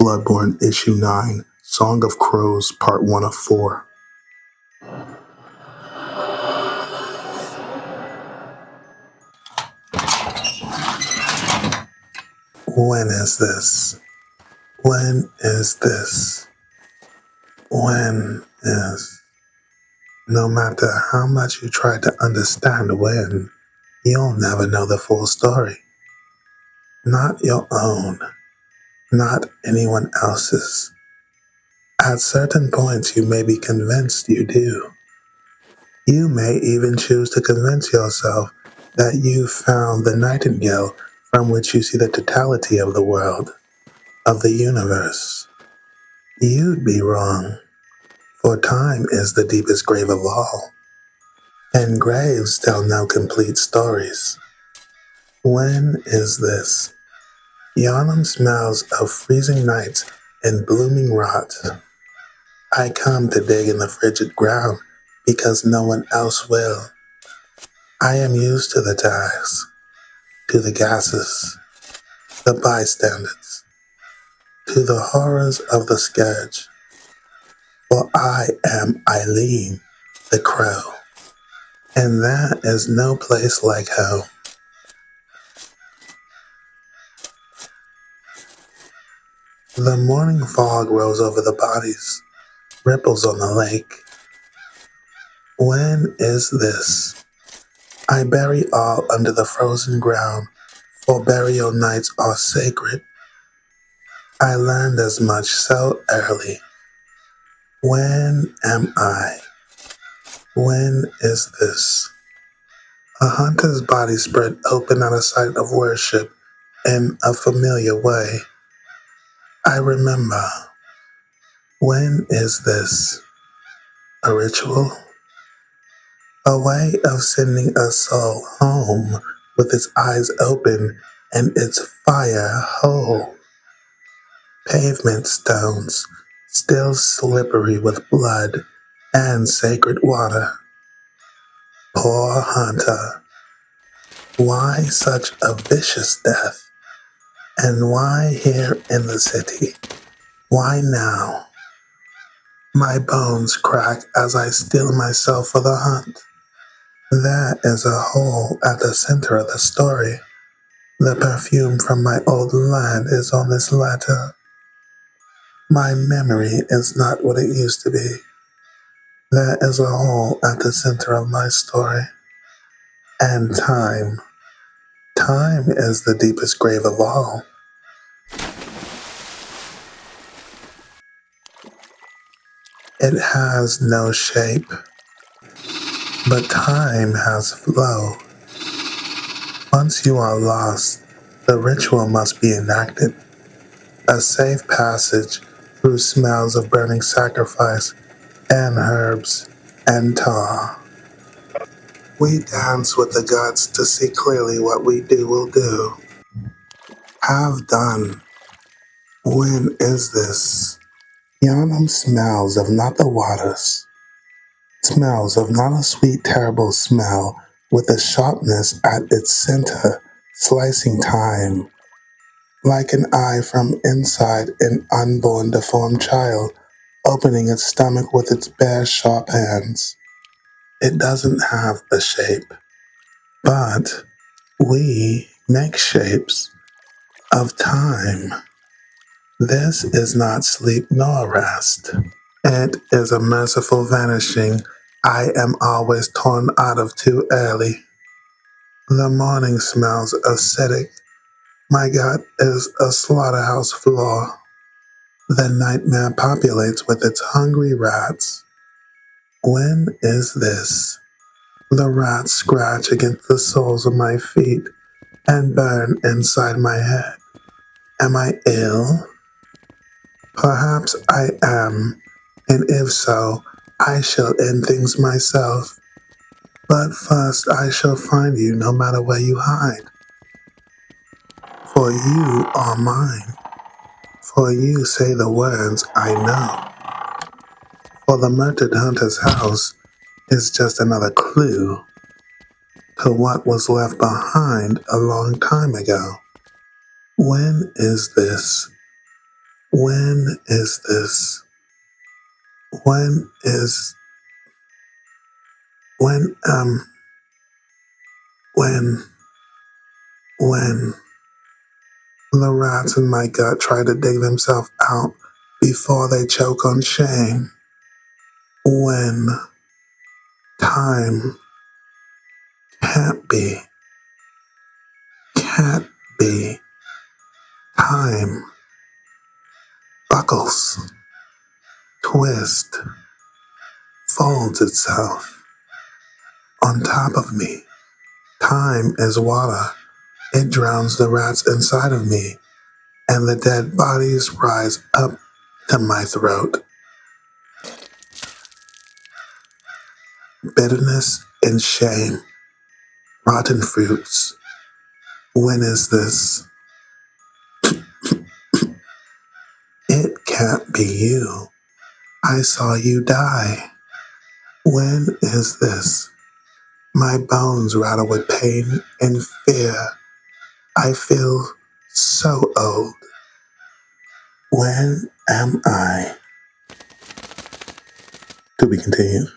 Bloodborne Issue 9, Song of Crows, Part 1 of 4. When is this? When is this? When is... No matter how much you try to understand when, you'll never know the full story. Not your own. Not anyone else's. At certain points you may be convinced you do. You may even choose to convince yourself that you found the nightingale from which you see the totality of the world, of the universe. You'd be wrong, for time is the deepest grave of all, and graves tell no complete stories. When is this? Yharnam smells of freezing nights and blooming rot. I come to dig in the frigid ground because no one else will. I am used to the task, to the gases, the bystanders, to the horrors of the scourge. For I am Eileen, the crow, and there is no place like home. The morning fog rolls over the bodies, ripples on the lake. When is this? I bury all under the frozen ground, for burial nights are sacred. I learned as much so early. When am I? When is this? A hunter's body spread open at a site of worship in a familiar way. I remember. When is this? A ritual? A way of sending a soul home with its eyes open and its fire whole. Pavement stones, still slippery with blood and sacred water. Poor hunter. Why such a vicious death? And why here in the city? Why now? My bones crack as I steel myself for the hunt. There is a hole at the center of the story. The perfume from my old land is on this letter. My memory is not what it used to be. There is a hole at the center of my story. And time. Time is the deepest grave of all. It has no shape, but time has flow. Once you are lost, the ritual must be enacted. A safe passage through smells of burning sacrifice and herbs and tar. We dance with the gods to see clearly what we do will do. Have done. When is this? Yharnam smells of not the waters. Smells of not a sweet, terrible smell with a sharpness at its center, slicing time. Like an eye from inside an unborn deformed child, opening its stomach with its bare sharp hands. It doesn't have a shape, but we make shapes of time. This is not sleep nor rest. It is a merciful vanishing I am always torn out of too early. The morning smells acidic. My gut is a slaughterhouse floor. The nightmare populates with its hungry rats. When is this? The rats scratch against the soles of my feet and burn inside my head. Am I ill? Perhaps I am, and if so, I shall end things myself. But first I shall find you no matter where you hide. For you are mine. For you say the words I know. For the murdered hunter's house is just another clue to what was left behind a long time ago. When is this? When is this? When is, when, when, when the rats in my gut try to dig themselves out before they choke on shame. When time can't be, can't be, time buckles, twists, folds itself on top of me. Time is water. It drowns the rats inside of me, and the dead bodies rise up to my throat. Bitterness and shame, rotten fruits. When is this? It can't be you. I saw you die. When is this? My bones rattle with pain and fear. I feel so old. When am I? To be continued.